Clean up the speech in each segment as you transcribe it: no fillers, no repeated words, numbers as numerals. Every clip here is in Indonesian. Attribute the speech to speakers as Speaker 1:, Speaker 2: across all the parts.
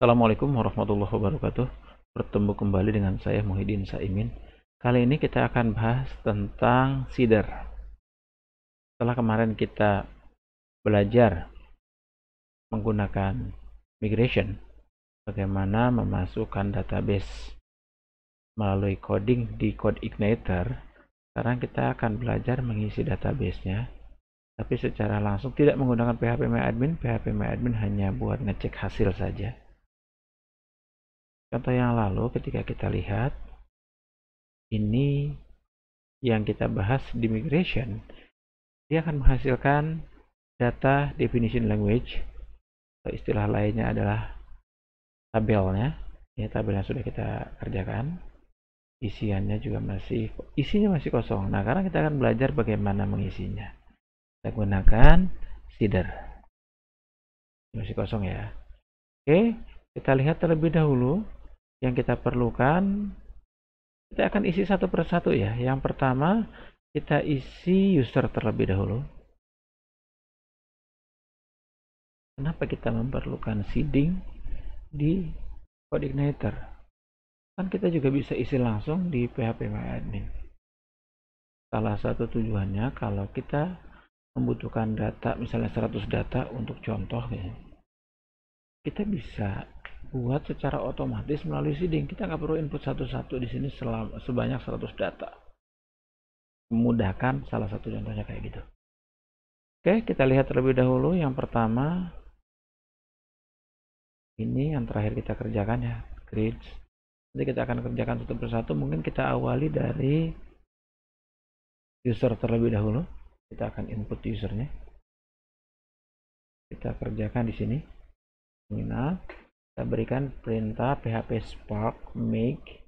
Speaker 1: Assalamualaikum warahmatullahi wabarakatuh. Bertemu kembali dengan saya Muhyiddin Saimin. Kali ini kita akan bahas tentang seeder. Setelah kemarin kita belajar menggunakan migration, bagaimana memasukkan database melalui coding di CodeIgniter, sekarang kita akan belajar mengisi database-nya, tapi secara langsung tidak menggunakan PHP-MyAdmin. PHP-MyAdmin hanya buat ngecek hasil saja. Contoh yang lalu ketika kita lihat, ini yang kita bahas di migration, dia akan menghasilkan data definition language, atau istilah lainnya adalah tabelnya. Ini tabel yang sudah kita kerjakan. Isinya masih kosong. Nah, sekarang kita akan belajar bagaimana mengisinya. Kita gunakan seeder. Masih kosong ya. Oke, kita lihat terlebih dahulu yang kita perlukan. Kita akan isi satu persatu ya. Yang pertama, kita isi user terlebih dahulu. Kenapa kita memerlukan seeding di CodeIgniter? Kan kita juga bisa isi langsung di PHP-MyAdmin. Salah satu tujuannya kalau kita membutuhkan data, misalnya 100 data untuk contoh, kita bisa buat secara otomatis melalui seeding. Kita nggak perlu input satu-satu di sini sebanyak 100 data. Memudahkan, salah satu contohnya kayak gitu. Oke, kita lihat terlebih dahulu. Yang pertama, ini yang terakhir kita kerjakan ya, grids. Nanti kita akan kerjakan satu persatu. Mungkin kita awali dari user terlebih dahulu. Kita akan input usernya. Kita kerjakan di sini. Terminal. Kita berikan perintah php spark make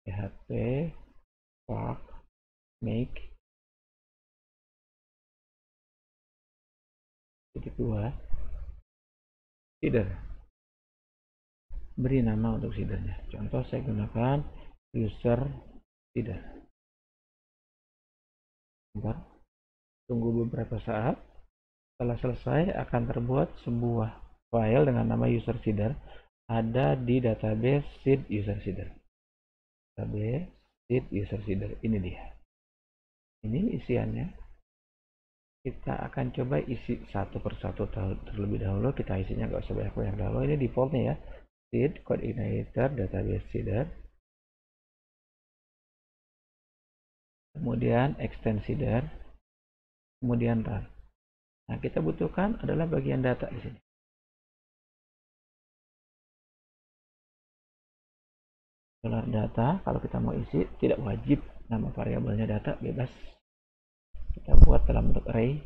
Speaker 1: php spark make titik 2 seeder. Beri nama untuk seedernya. Contoh saya gunakan user seeder. Bentar. Tunggu beberapa saat. Setelah selesai akan terbuat sebuah file dengan nama user seeder, ada di database seed user seeder. Database seed user seeder, ini dia. Ini isiannya. Kita akan coba isi satu persatu terlebih dahulu. Kita isinya nggak usah banyak-banyak dahulu. Ini defaultnya ya, seed CodeIgniter database seeder. Kemudian extend seeder. Kemudian run. Nah, kita butuhkan adalah bagian data di sini. Data, kalau kita mau isi, tidak wajib nama variabelnya data, bebas. Kita buat dalam bentuk array.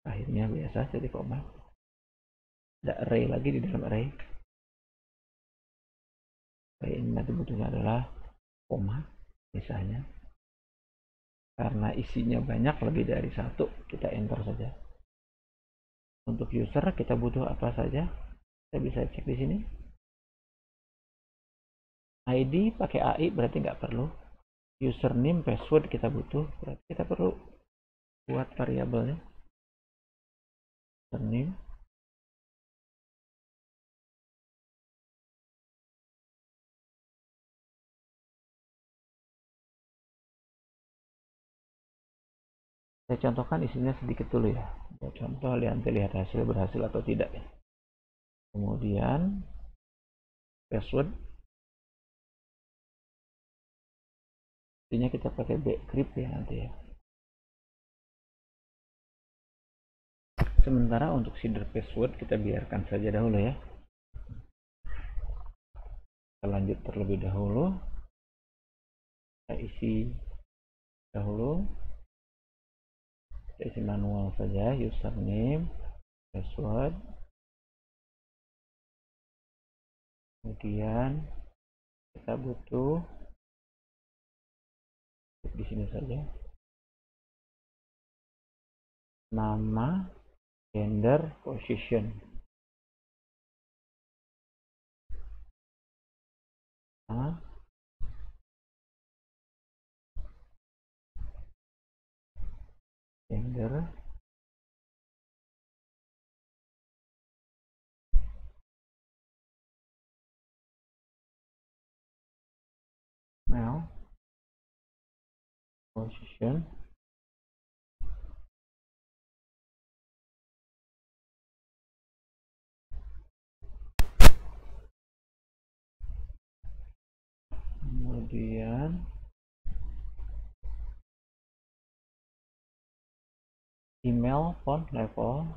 Speaker 1: Akhirnya biasa jadi koma. Ada array lagi di dalam array. Array ini nanti butuhnya adalah koma, misalnya. Karena isinya banyak lebih dari satu, kita enter saja. Untuk user kita butuh apa saja? Kita bisa cek di sini. ID pakai AI berarti nggak perlu. Username, password kita butuh, berarti kita perlu buat variabelnya. Username. Saya contohkan isinya sedikit dulu ya. Contoh, nanti lihat hasil berhasil atau tidak ya. Kemudian password. Intinya kita pakai bcrypt ya nanti ya. Sementara untuk seeder password kita biarkan saja dahulu ya. Kita lanjut terlebih dahulu. Kita isi dahulu. Kita isi manual saja, username, password. Kemudian kita butuh di sini saja nama, gender, position. Nah, gender, male, position, kemudian email, font level,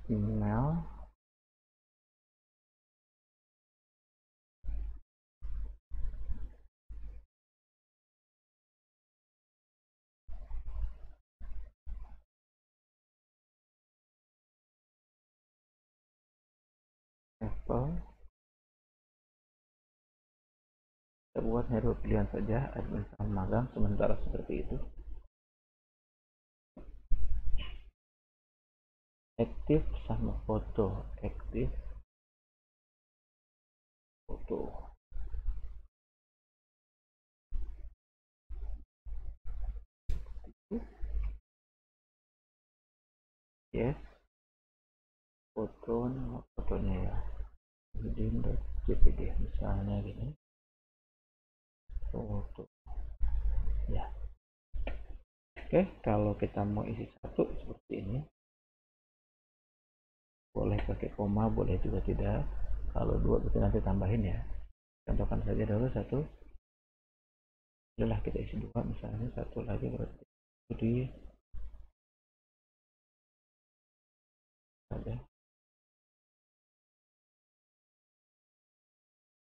Speaker 1: email, level. Kita buat hero pilihan saja, admin sama magang sementara seperti itu. Aktif sama foto, aktif foto. Yes, foto, nama fotonya ya jpg misalnya gini, foto ya. Oke, kalau kita mau isi satu seperti ini, boleh pakai koma, boleh juga tidak. Kalau dua berarti nanti tambahin ya. Contohkan saja dulu satu, adalah kita isi dua, misalnya satu lagi berarti di ada.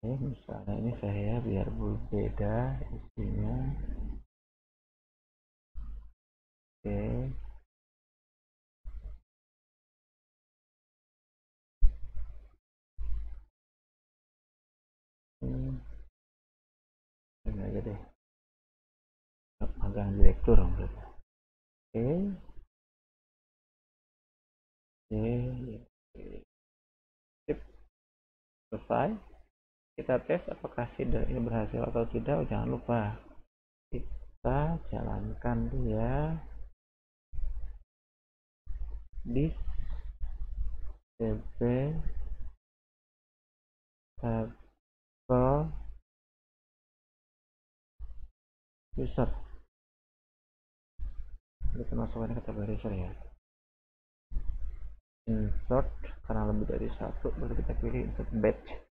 Speaker 1: Misalnya ini saya biar berbeda isinya. Oke, ini aja deh, magang direktur berarti. Oke, sip, selesai. Kita tes apakah seeder ini berhasil atau tidak. Jangan lupa kita jalankan dia di cp tabel user. Kita masukkan ke tabel user ya. Insert, karena lebih dari satu baru kita pilih insert batch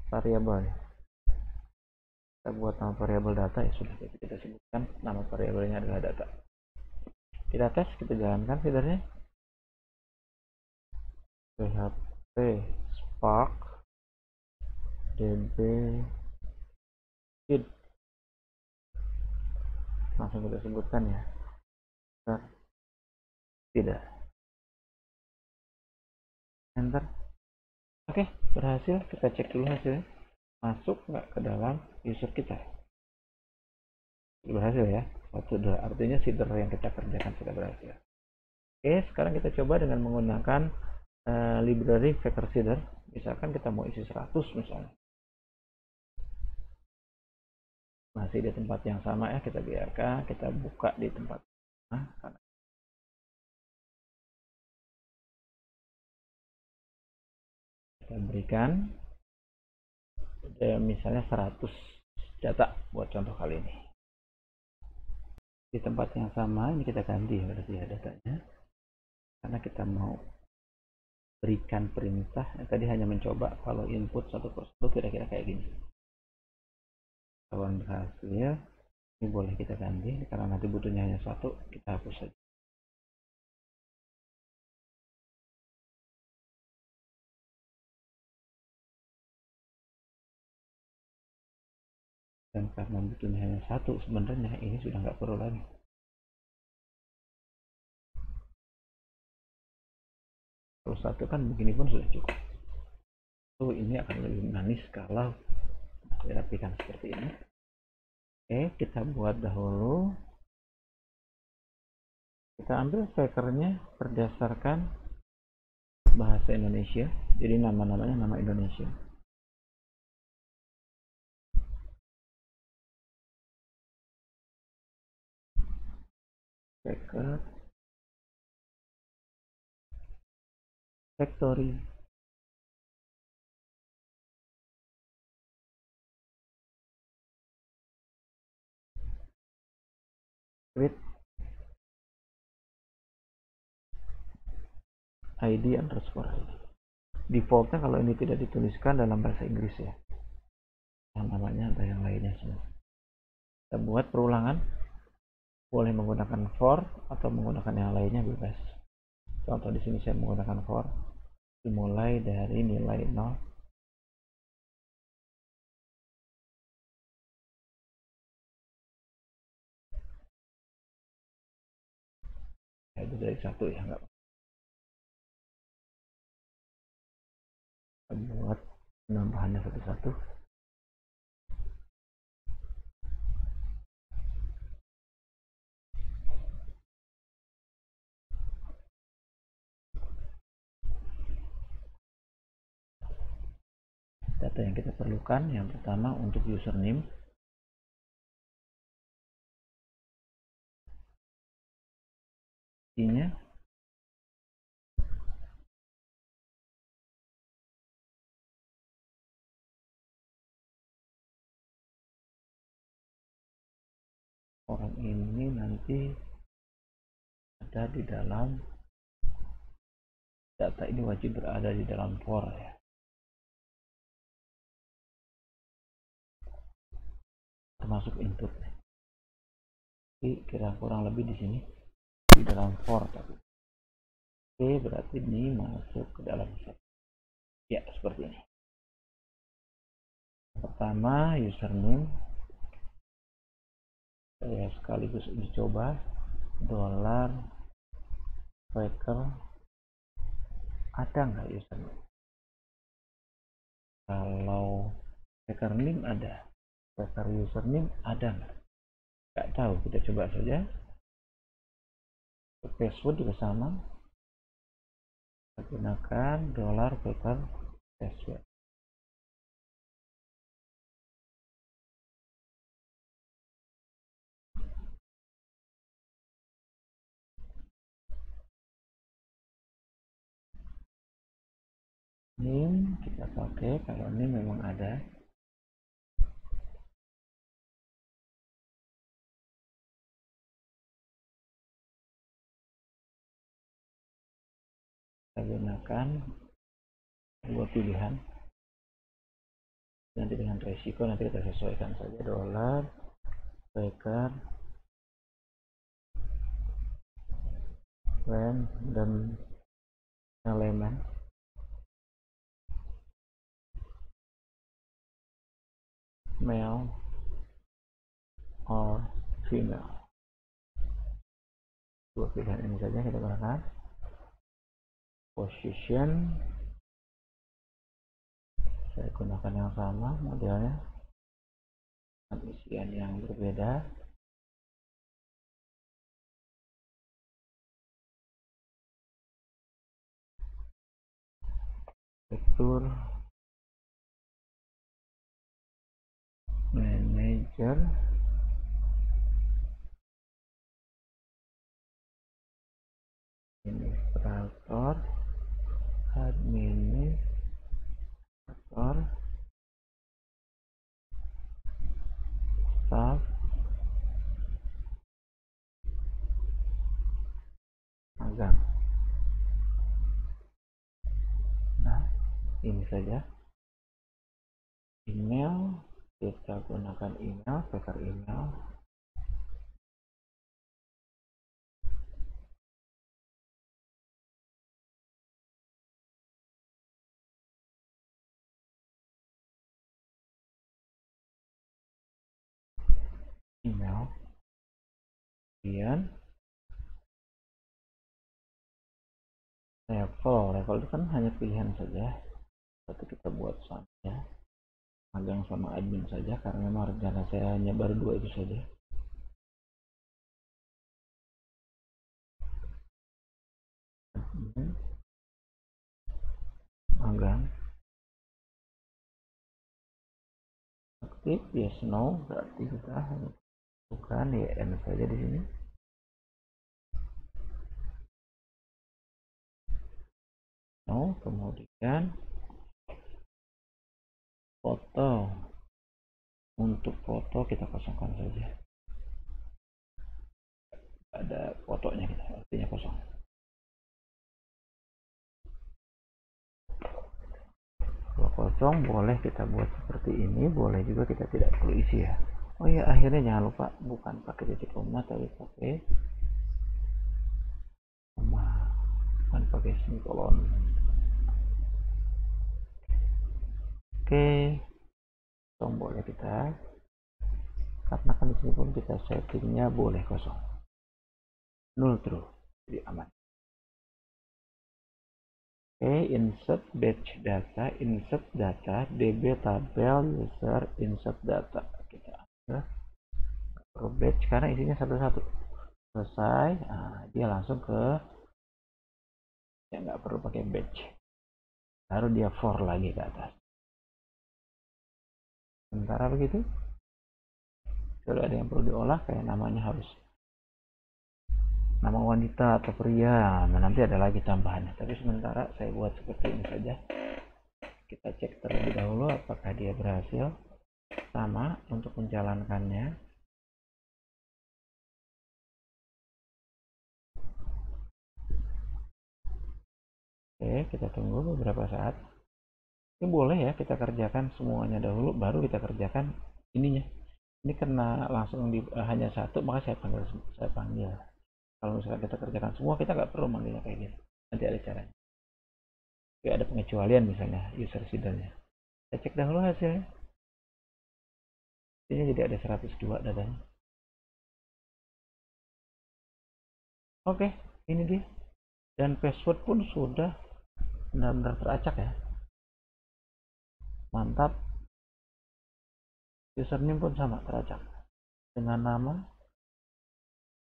Speaker 1: variable. Kita buat nama variabel data ya sudah, kita sebutkan nama variabelnya adalah data. Kita tes, kita jalankan sebenarnya. PHP Spark DB feed, langsung kita sebutkan ya. Tidak, enter. Oke, berhasil. Kita cek dulu hasilnya masuk nggak ke dalam user kita. Berhasil ya, satu dua, artinya seeder yang kita kerjakan sudah berhasil. Oke, sekarang kita coba dengan menggunakan library vector seeder. Misalkan kita mau isi 100 misalnya, masih di tempat yang sama ya, kita biarkan, kita buka di tempat kita berikan misalnya 100 data buat contoh kali ini. Di tempat yang sama ini kita ganti ya berarti ya datanya, karena kita mau berikan perintah tadi hanya mencoba kalau input satu persatu kira-kira kayak gini. Kalau berhasil ini boleh kita ganti, karena nanti butuhnya hanya satu, kita hapus saja. Dan karena butuhnya hanya satu, sebenarnya ini sudah nggak perlu lagi. Kalau satu kan begini pun sudah cukup. Ini akan lebih manis kalau dirapikan seperti ini. Oke, kita buat dahulu. Kita ambil vectornya berdasarkan bahasa Indonesia, jadi nama-namanya nama Indonesia. Packet Factory. With ID underscore ID. Defaultnya kalau ini tidak dituliskan dalam bahasa Inggris ya, yang namanya ada yang lainnya semua. Kita buat perulangan, boleh menggunakan for atau menggunakan yang lainnya bebas. Contoh di sini saya menggunakan for, dimulai dari nilai 0. Itu dari 1 ya, enggak. Kita buat penambahannya satu-satu. Data yang kita perlukan, yang pertama untuk username, isinya orang ini nanti ada di dalam data, ini wajib berada di dalam for ya. Termasuk input. Jadi kira kurang lebih di sini di dalam for tapi. Oke, berarti ini masuk ke dalam set. Ya, seperti ini. Pertama, username. Saya sekaligus uji coba. $Quaker. Ada nggak username? Kalau Quaker name ada. Quaker username ada nggak? Nggak tahu, kita coba saja. Password juga sama. Kita gunakan $Quaker password. Name kita pakai kalau ini memang ada. Kita gunakan dua pilihan. Nanti dengan resiko nanti kita sesuaikan saja. $Quaker random element male or female. Dua pilihan ini saja kita gunakan. Position saya gunakan yang sama modelnya, isian yang berbeda. Struktur manager, administrator, staff, magang. Nah, ini saja. Email, kita gunakan email, Quaker email. Kemudian level itu kan hanya pilihan saja, tapi kita buat saja magang sama admin saja karena memang rencana saya hanya baru 2 itu saja. Magang aktif, yes no, berarti kita hanya bukan YN saja di sini. no, kemudian foto, untuk foto kita kosongkan saja, ada fotonya kita, artinya kosong. Kalau kosong boleh kita buat seperti ini, boleh juga kita tidak perlu isi ya. Oh iya, akhirnya jangan lupa bukan pakai titik koma tapi pakai koma, bukan pakai semikolon. Oke, kosong boleh kita, karena kan disini pun kita settingnya boleh kosong, null true, jadi aman. Oke, insert batch data, insert data, db tabel user insert data, kita ambil perlu batch karena isinya satu-satu. Selesai, nah, dia langsung ke, ya nggak perlu pakai batch, baru dia for lagi ke atas. Sementara begitu, kalau ada yang perlu diolah kayak namanya harus nama wanita atau pria, nah nanti ada lagi tambahannya, tapi sementara saya buat seperti ini saja. Kita cek terlebih dahulu apakah dia berhasil. Sama untuk menjalankannya, oke, kita tunggu beberapa saat. Ini boleh ya kita kerjakan semuanya dahulu baru kita kerjakan ininya. Ini karena langsung hanya satu, maka saya panggil. Kalau misalnya kita kerjakan semua, kita nggak perlu manggilnya kayak gini, nanti ada caranya. Oke, ada pengecualian misalnya user seedernya, saya cek dahulu hasilnya. Ini jadi ada 102 datanya. Oke, ini dia, dan password pun sudah benar-benar teracak ya, mantap. Username pun sama teracak dengan nama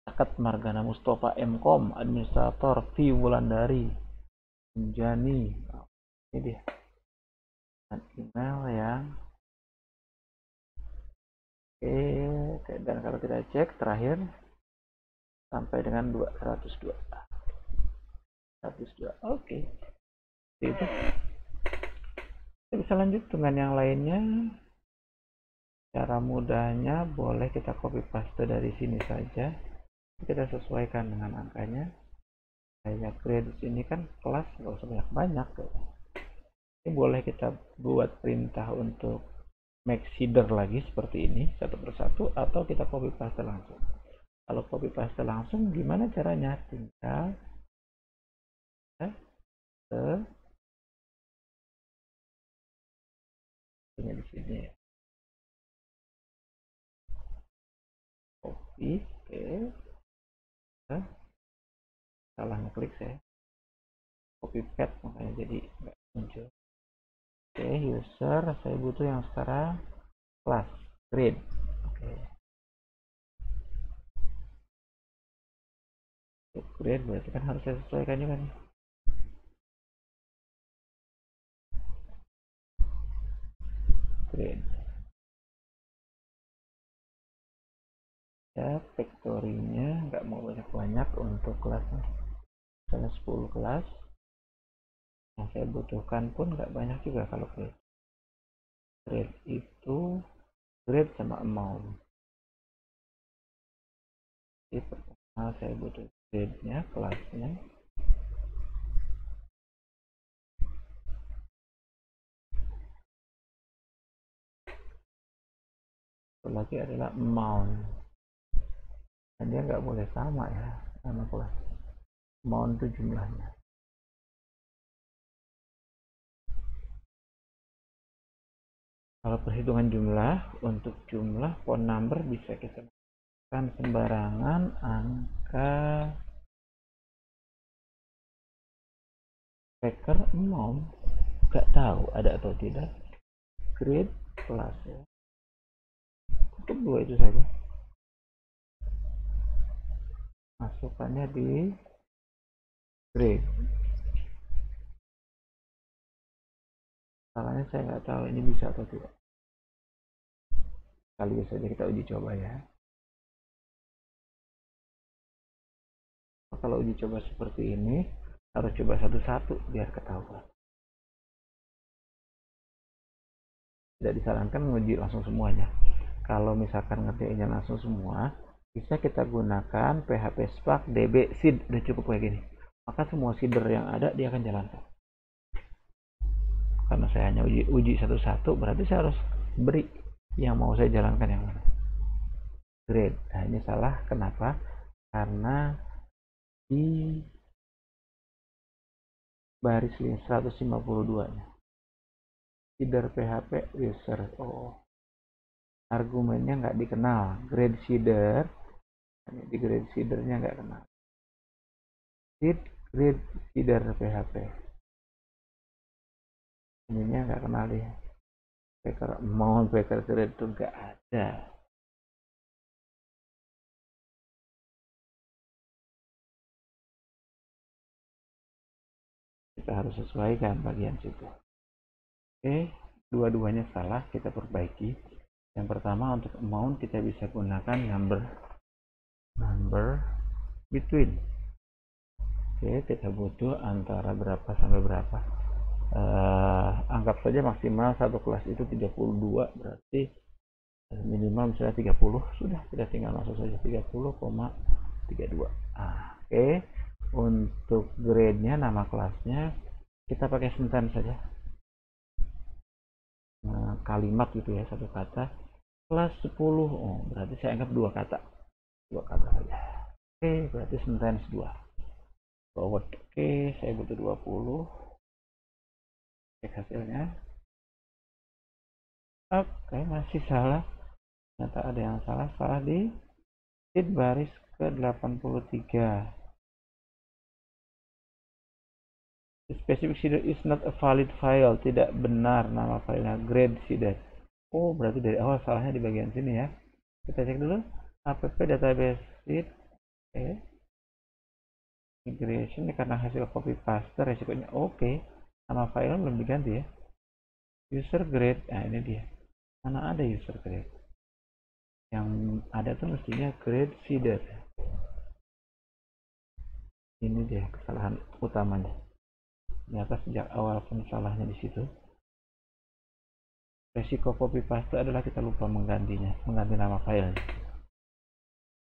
Speaker 1: Akat Margana Mustafa MKOM, administrator V Wulandari Menjani. Ini dia, dan email yang oke. Dan kalau kita cek terakhir sampai dengan 102. Oke, itu kita bisa lanjut dengan yang lainnya. Cara mudahnya boleh kita copy paste dari sini saja, kita sesuaikan dengan angkanya. Kayak create ini kan kelas nggak usah banyak-banyak. Ini boleh kita buat perintah untuk make seeder lagi seperti ini satu persatu, atau kita copy paste langsung. Kalau copy paste langsung gimana caranya? Tinggal ini di sini ya, copy, oke. Salah ngeklik saya, copy pad makanya jadi nggak muncul. Oke, user saya butuh yang sekarang class grade. Oke, grade berarti kan harus saya sesuaikan juga nih. Grade ya, factory-nya nggak mau banyak-banyak untuk kelasnya, misalnya 10 kelas. Yang saya butuhkan pun nggak banyak juga. Kalau grade itu grade sama amount. Jadi pertama saya butuh grade-nya, kelasnya. Satu lagi adalah amount, dan dia nggak boleh sama ya sama kelas. Amount itu jumlahnya. Kalau perhitungan jumlah, untuk jumlah phone number bisa kita masukkan sembarangan angka tracker amount, nggak tahu ada atau tidak. Grade kelas ya, cukup 2 itu saja, masukannya di grade. Salahnya saya nggak tahu ini bisa atau tidak, kali saja kita uji coba ya. Kalau uji coba seperti ini, Harus coba satu-satu biar ketahuan. Tidak disarankan nguji langsung semuanya. Kalau misalkan ngerjainnya langsung semua, bisa kita gunakan PHP Spark DB seed, udah cukup kayak gini. Maka semua seeder yang ada dia akan jalankan. Karena saya hanya uji satu-satu, berarti saya harus beri yang mau saya jalankan yang mana. Grade. Nah ini salah, kenapa? Karena di baris 152 nya seeder PHP user, argumennya nggak dikenal, grade seeder, di grade seedernya nggak kenal, seed grade seeder PHP ininya nggak kenal ya, packer amount, packer grade itu nggak ada. Kita harus sesuaikan bagian situ. Oke, dua-duanya salah, kita perbaiki. Yang pertama, untuk amount kita bisa gunakan number between. Oke, kita butuh antara berapa sampai berapa. Anggap saja maksimal satu kelas itu 32, berarti minimal misalnya 30, sudah kita tinggal masuk saja 30,32. Oke, untuk grade-nya, nama kelasnya kita pakai sentence saja, kalimat gitu ya, satu kata. Kelas 10, berarti saya anggap dua kata saja. Oke, berarti sentence 2 forward. Oke, saya butuh 20. Cek hasilnya. Oke, masih salah. Ternyata ada yang salah di sheet baris ke 83. The specific seeder is not a valid file. Tidak benar nama filenya, grade seeder. Berarti dari awal salahnya di bagian sini ya. Kita cek dulu. App database sheet. Oke. Migration karena hasil copy paste resikonya oke. Nama file belum diganti ya. User grade. Nah, ini dia. Mana ada user grade? Yang ada tuh mestinya grade seeder. Ini dia kesalahan utamanya. Ternyata sejak awal pun salahnya di situ. Resiko copy paste adalah kita lupa mengganti nama filenya.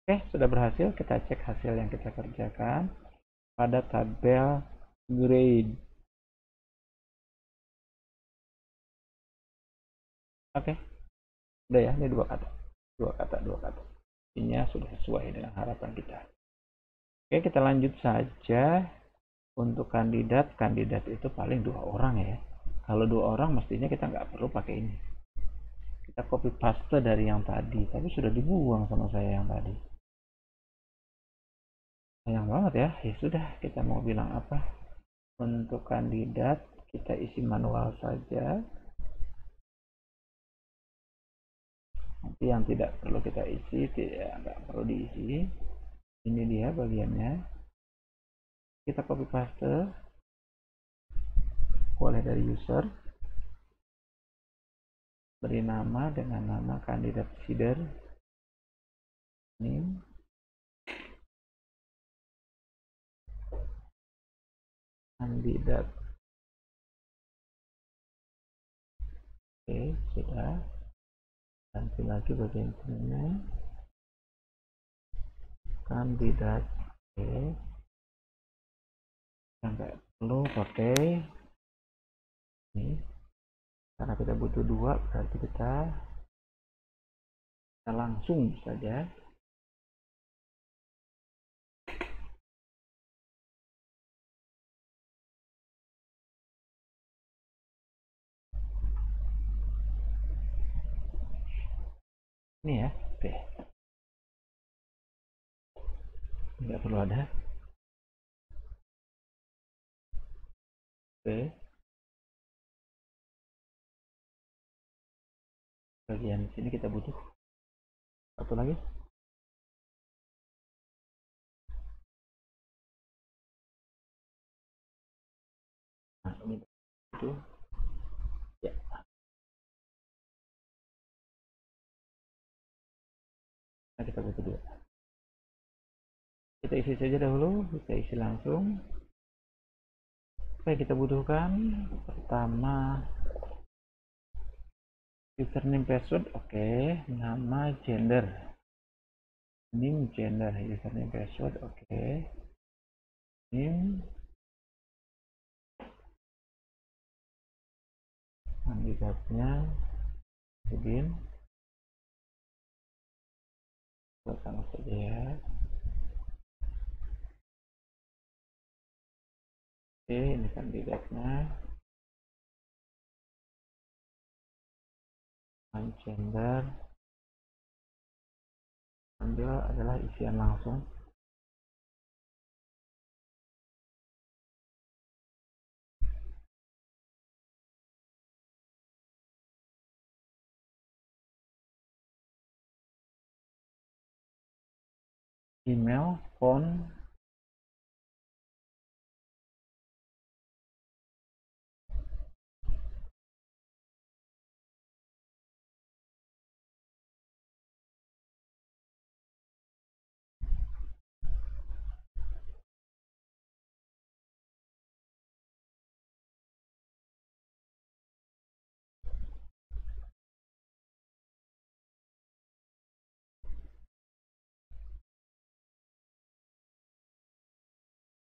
Speaker 1: Oke, sudah berhasil. Kita cek hasil yang kita kerjakan pada tabel grade. Oke, udah ya, ini dua kata. Ini sudah sesuai dengan harapan kita. Oke, kita lanjut saja. Untuk kandidat itu paling 2 orang ya. Kalau 2 orang mestinya kita nggak perlu pakai ini. Kita copy paste dari yang tadi, tapi sudah dibuang sama saya yang tadi. Sayang banget ya. Ya sudah, kita mau bilang apa? Untuk kandidat kita isi manual saja. Nanti yang tidak perlu kita isi, nggak perlu diisi. Ini dia bagiannya. Kita copy paste. Boleh dari user. Beri nama dengan nama kandidat seeder. Name. Kandidat. Oke, sudah. Ganti lagi bagian sini. Kandidat. Oke. Nggak perlu pakai ini. Karena kita butuh 2, berarti kita langsung saja. Ini ya, oke. Nggak perlu ada. Oke. Bagian sini kita butuh satu lagi. Nah, ini itu ya. Nah, kita butuh 2. Kita isi saja dahulu, kita isi langsung. Apa yang kita butuhkan? Pertama, username password, oke. Nama, gender, name, gender, username password, oke. Name, kandidatnya, begin, sama saja ya. Oke, ini kandidatnya. Gender, ambil adalah isian langsung. Email, phone,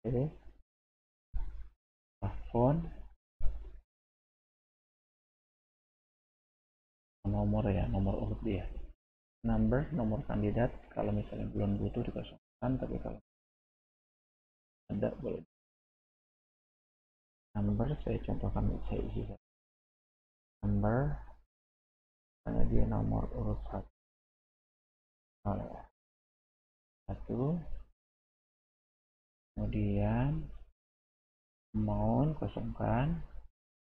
Speaker 1: oke. Phone, nomor ya, nomor urut dia. Number, nomor kandidat, kalau misalnya belum butuh dikosongkan, tapi kalau ada boleh. Number, saya contohkan, saya isi number, karena dia nomor urut 1, kemudian amount, kosongkan,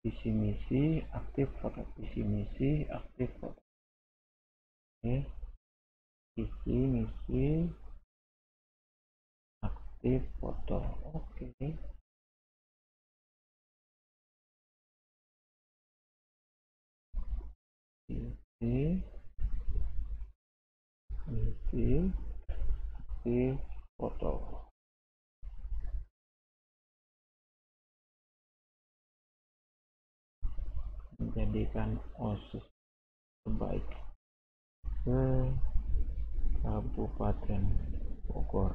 Speaker 1: visi misi, aktif foto, visi misi, aktif foto, oke. Visi misi, aktif foto, oke. Visi misi, aktif foto. Menjadikan OSIS terbaik ke Kabupaten Bogor.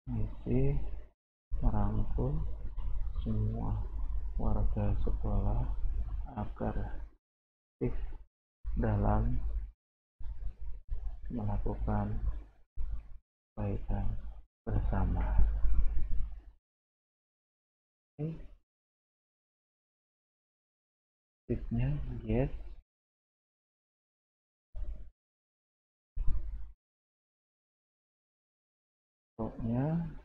Speaker 1: Misi merangkul semua warga sekolah agar aktif dalam melakukan kebaikan bersama. Tipsnya yes, pokoknya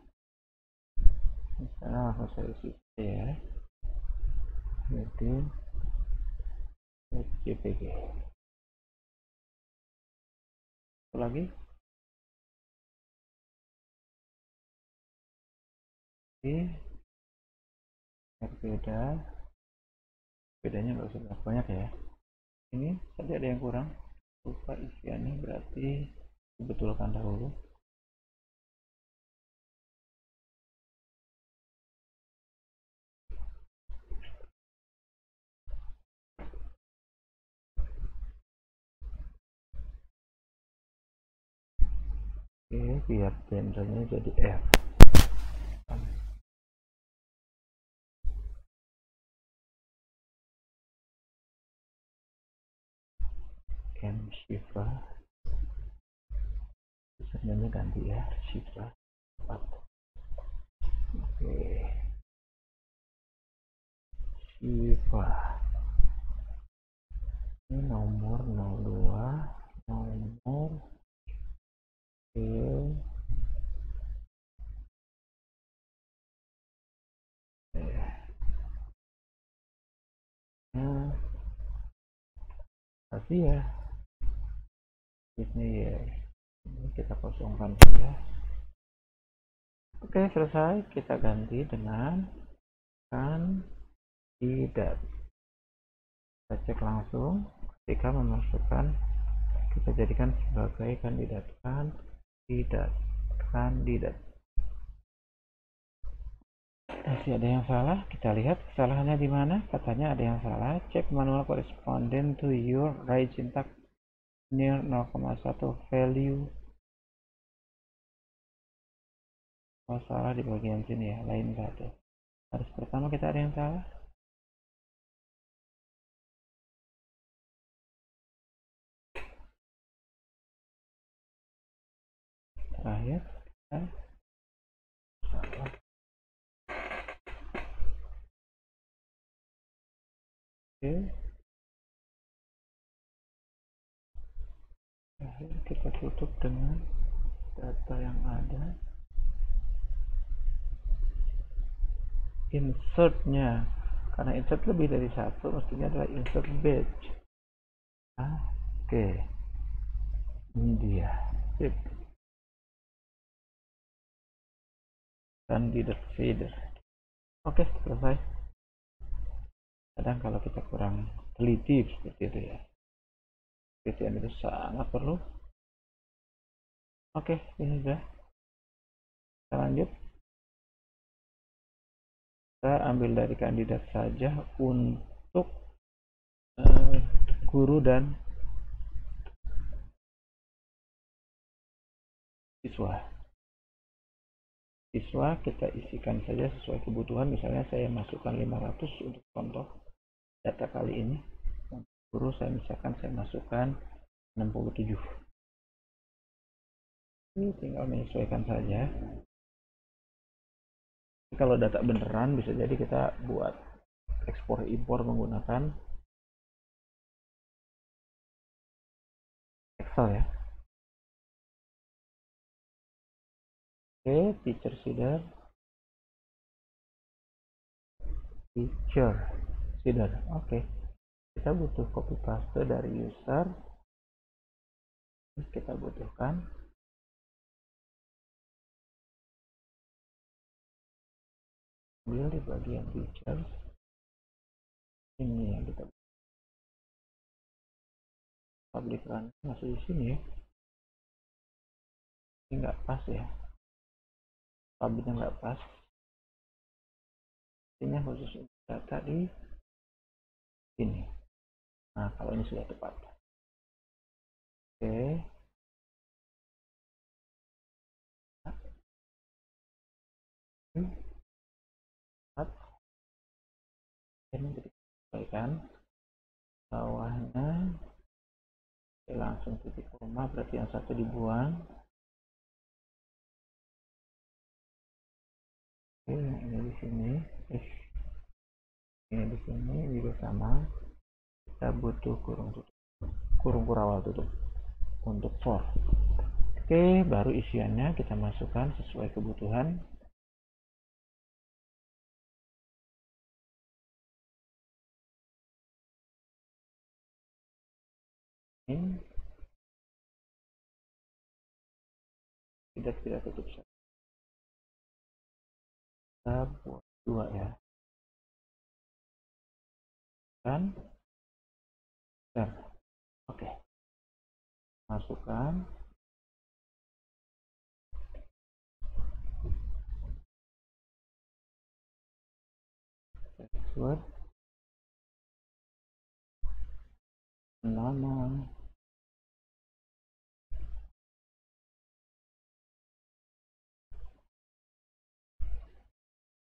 Speaker 1: misalnya langsung saya isi ya, jadi JPG. Satu lagi, ini berbeda, bedanya nggak usah banyak ya. Ini tadi ada yang kurang, lupa isiannya, berarti dibetulkan dahulu. Oke, biar gendernya jadi F. M Shiva, username ganti ya, Shiva 4. Oke, Shiva, ini nomor 02, nomor tapi ya ini ya, ini kita kosongkan saja. Oke, selesai. Kita ganti dengan kandidat. Kita cek langsung ketika memasukkan kita jadikan sebagai kandidat. Masih ada yang salah, kita lihat kesalahannya di mana. Katanya ada yang salah. Check manual correspondent to your right syntax near 0,1 value. Oh, salah di bagian sini ya, lain satu. Harus pertama kita ada yang salah. Terakhir, salah. Oke. Terakhir kita tutup dengan data yang ada. Insertnya, karena insert lebih dari satu, mestinya adalah insert batch. Oke, ini dia. Sip. Candidate feeder. Oke, selesai. Kadang kalau kita kurang teliti seperti itu ya, penelitian itu sangat perlu. Oke, ini sudah. Kita lanjut. Kita ambil dari kandidat saja untuk guru dan siswa. Siswa kita isikan saja sesuai kebutuhan. Misalnya saya masukkan 500 untuk contoh data kali ini. Guru saya misalkan saya masukkan 67. Ini tinggal menyesuaikan saja. Kalau data beneran bisa jadi kita buat ekspor impor menggunakan Excel ya. Oke, teacher feeder. Oke, kita butuh copy paste dari user. Terus kita butuhkan ambil di bagian features. Ini yang kita public run masuk di sini ya. Ini nggak pas ya, publicnya nggak pas. Ini khusus data di sini. Nah, kalau ini sudah tepat. Oke. Ini disesuaikan bawahnya. Oke, langsung titik koma, berarti yang satu dibuang. Oke, ini di sini. Ini di sini juga sama. Kita butuh kurung kurawal tutup untuk for. Oke, baru isiannya kita masukkan sesuai kebutuhan. Ini tidak tutup. Kita buat 2 ya. Dan oke. Masukkan password, nama,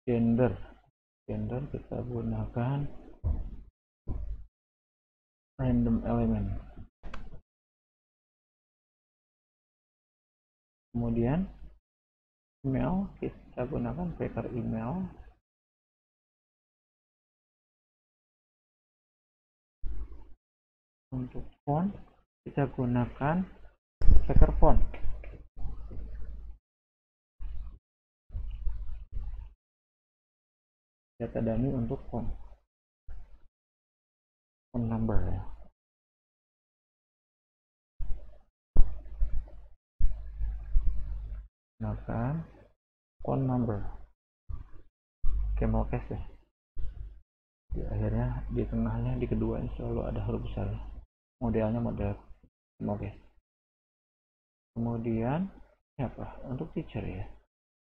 Speaker 1: gender kita gunakan random element. Kemudian email kita gunakan packer email. Untuk font kita gunakan packer font. Data dummy untuk font number ya. Gunakan font number camel case ya. Di akhirnya di tengahnya di keduanya selalu ada huruf besar. Modelnya model Oke. Kemudian apa? Untuk teacher ya.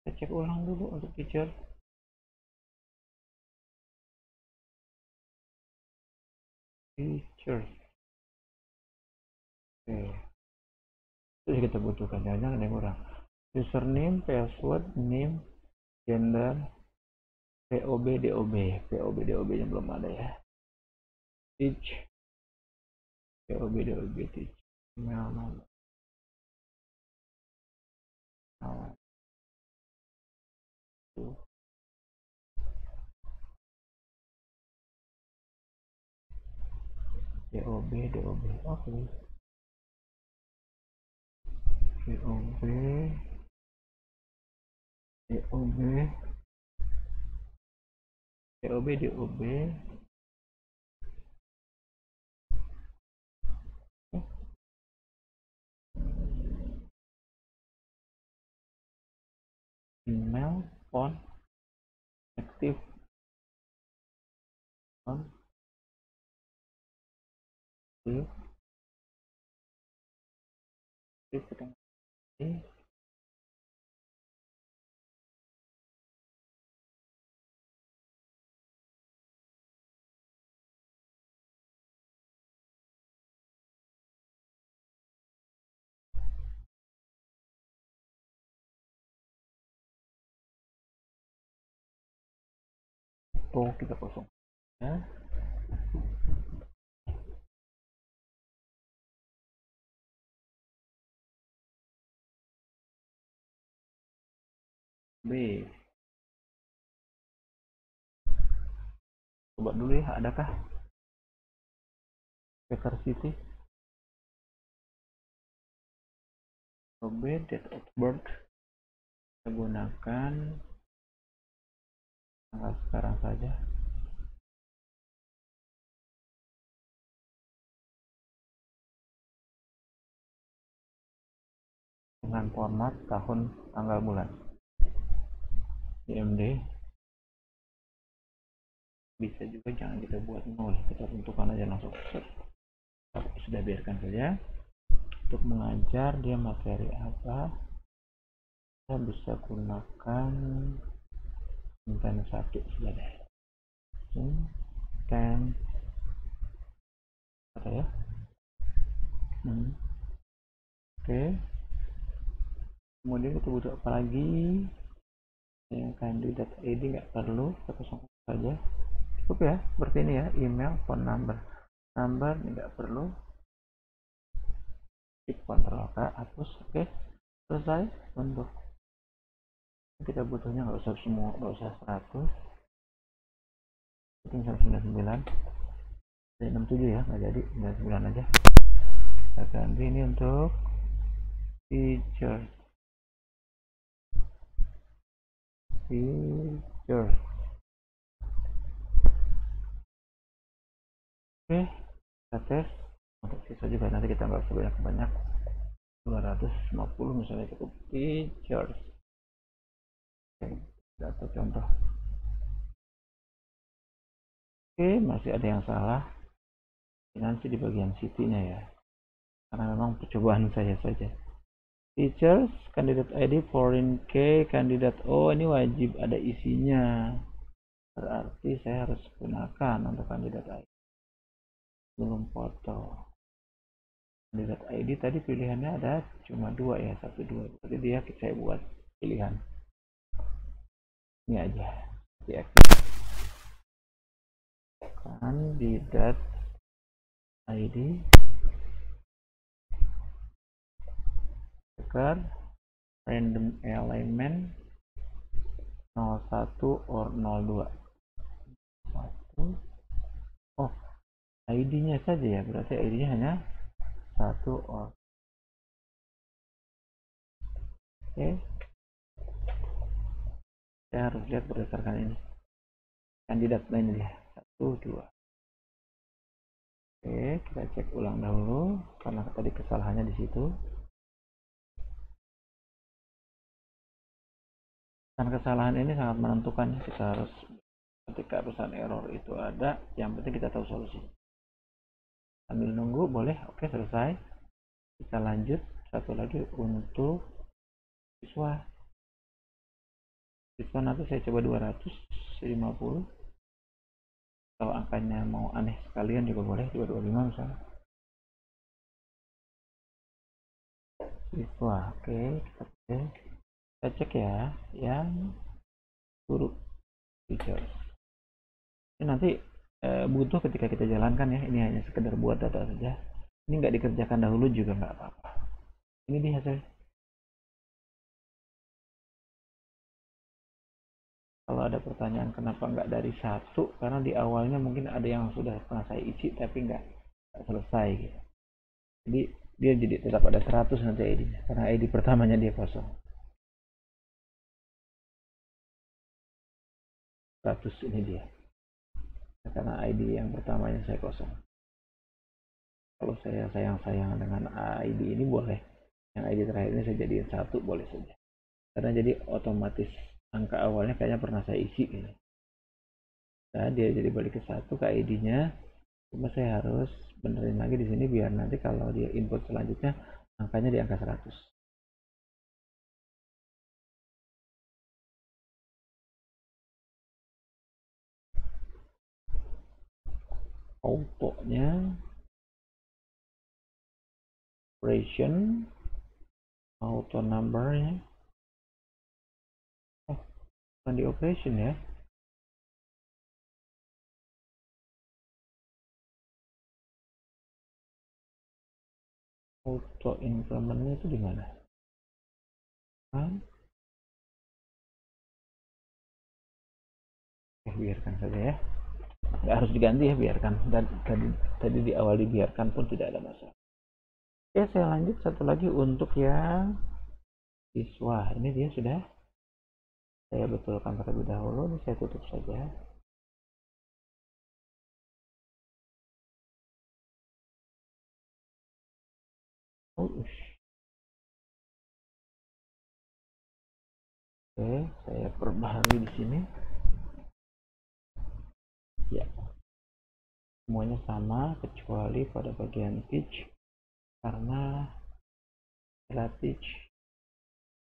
Speaker 1: Kita cek ulang dulu untuk teacher. Teacher. Oke. Itu kita butuhkan. Jangan ada yang kurang. Username, password, name, gender, POB, DOB. POB, DOB nya belum ada ya. Teach. POB, DOB, teach. Email nomor. DOB, DOB. Oke. DOB, DOB, DOB, DOB. Email, phone, active, phone, active, active, kita kosong ya. B, coba dulu ya, adakah Baker City? B, date of birth, kita gunakan tanggal sekarang saja. Dengan format tahun, tanggal, bulan. IMD bisa juga, jangan kita buat 0, kita tentukan aja langsung set. Sudah, biarkan saja. Untuk mengajar dia materi apa, kita bisa gunakan content 1 sudah deh. Content apa ya? Oke. Kemudian kita butuh apa lagi? Yang kandidat ID nggak perlu, kita kosong saja. Cukup ya, seperti ini ya. Email, phone number, nggak perlu. Klik Ctrl K, hapus. Oke, selesai. Untuk kita butuhnya nggak usah semua, nggak usah 100, tinggal 99. Jadi 67 ya, nggak jadi 99 aja. Kita ganti ini untuk teacher. Oke, kita tes. Untuk siswa juga nanti kita nggak usah banyak 250 misalnya cukup. Teachers. Oke, data contoh. Oke, masih ada yang salah. Nanti di bagian city-nya ya, karena memang percobaan saya saja. Teachers, kandidat ID, foreign key, kandidat O, ini wajib ada isinya. Berarti saya harus gunakan untuk kandidat ID. Belum foto. Kandidat ID tadi pilihannya ada cuma 2 ya, 1, 2. Jadi dia saya buat pilihan. Ini aja. Diaktifkan. Kandidat ID. Checker. Random element 01 or 02. 1. Oh, ID-nya saja ya, berarti ID-nya hanya 1 or. Oke. Saya harus lihat berdasarkan ini. Kandidat lain dia. 1, 2. Oke, kita cek ulang dahulu karena tadi kesalahannya di situ. Dan kesalahan ini sangat menentukan, kita harus ketika pesan error itu ada, yang penting kita tahu solusi. Sambil nunggu boleh. Oke, selesai. Kita lanjut satu lagi untuk siswa. Siswa nanti saya coba 250. Kalau angkanya mau aneh sekalian juga boleh, 225 misalnya. Siswa, oke, kita cek ya, yang guru teacher. Ini nanti butuh ketika kita jalankan ya, ini hanya sekedar buat data saja. Ini nggak dikerjakan dahulu juga nggak apa-apa. Ini dia hasil. Kalau ada pertanyaan kenapa nggak dari satu, karena di awalnya mungkin ada yang sudah pernah saya isi tapi nggak selesai gitu. Jadi dia jadi tetap ada 100 nanti ID-nya, karena ID pertamanya dia kosong. 100 ini dia, karena ID yang pertamanya saya kosong. Kalau saya sayang-sayang dengan ID ini boleh, yang ID terakhir ini saya jadiin satu boleh saja, karena jadi otomatis angka awalnya kayaknya pernah saya isi gitu. Nah dia jadi balik ke satu ke ID-nya, cuma saya harus benerin lagi di sini biar nanti kalau dia input selanjutnya angkanya di angka 100. Autonya operation, auto numbernya, oh bukan di operation ya, auto incrementnya itu di mana kan? Biarkan saja ya, nggak harus diganti ya, biarkan. Dan tadi di awal dibiarkan pun tidak ada masalah. Oke, saya lanjut satu lagi untuk yang siswa. Ini dia sudah saya betulkan terlebih dahulu. Ini saya tutup saja. Oke, saya perbaharui di sini. Ya, semuanya sama kecuali pada bagian teach, karena setelah teach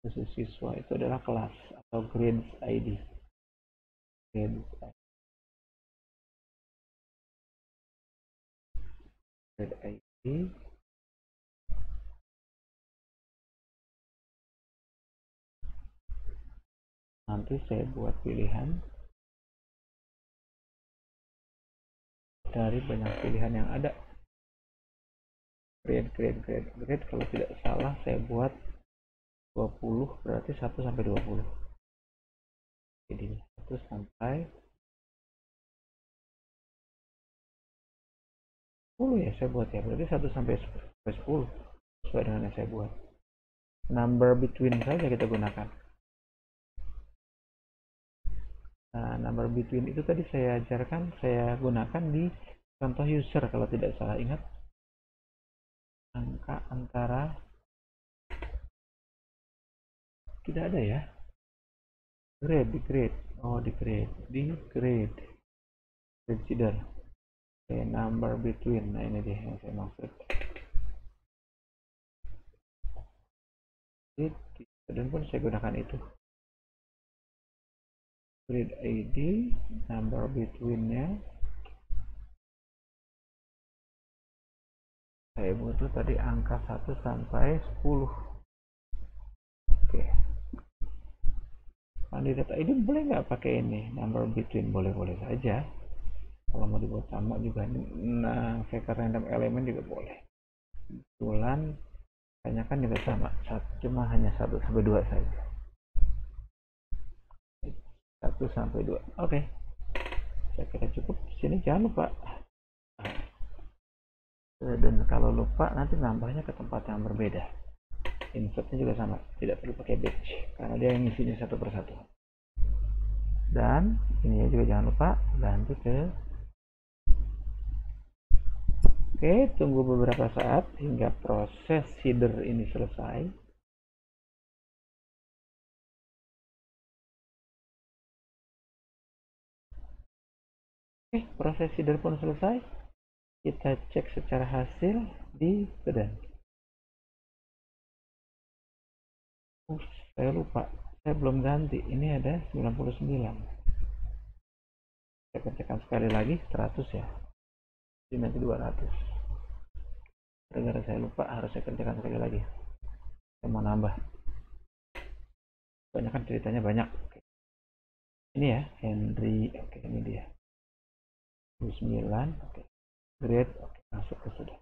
Speaker 1: khusus siswa itu adalah kelas atau grades ID. Grades ID. Nanti saya buat pilihan dari banyak pilihan yang ada. Grade kalau tidak salah saya buat 20, berarti 1 sampai 20. Jadi 1 sampai 10 ya saya buat ya, berarti 1 sampai 10 sesuai dengan yang saya buat. Number between saja kita gunakan. Nah, number between itu tadi saya ajarkan, saya gunakan di contoh user kalau tidak salah ingat. Angka antara tidak ada ya. Grade. Oh, di grade. Consider. Oke, number between. Nah, ini dia yang saya maksud. Dan pun saya gunakan itu. Grade ID, number between-nya. Saya butuh tadi angka 1 sampai 10. Oke. Kandidat ID boleh nggak pakai ini? Number between boleh-boleh saja. Kalau mau dibuat sama juga, nah vector random element juga boleh. Kebetulan kayaknya kan juga sama, cuma hanya 1 sampai 2 saja. 1 sampai 2. Oke. Saya kira cukup. Sini jangan lupa. Dan kalau lupa nanti nambahnya ke tempat yang berbeda. Insertnya juga sama, tidak perlu pakai batch karena dia yang isinya satu persatu. Dan ini juga jangan lupa lanjut ke. Oke, tunggu beberapa saat hingga proses header ini selesai. Oke, proses header pun selesai. Kita cek secara hasil di Student. Saya lupa, saya belum ganti. Ini ada 99. Saya kerjakan sekali lagi 100 ya. Jadi nanti 200. Gara-gara saya lupa, harus saya kerjakan sekali lagi. Saya mau nambah. Banyak kan ceritanya banyak. Ini ya, Henry. Oke, ini dia. 29. Oke. Grade. Oke, masuk ke sudah.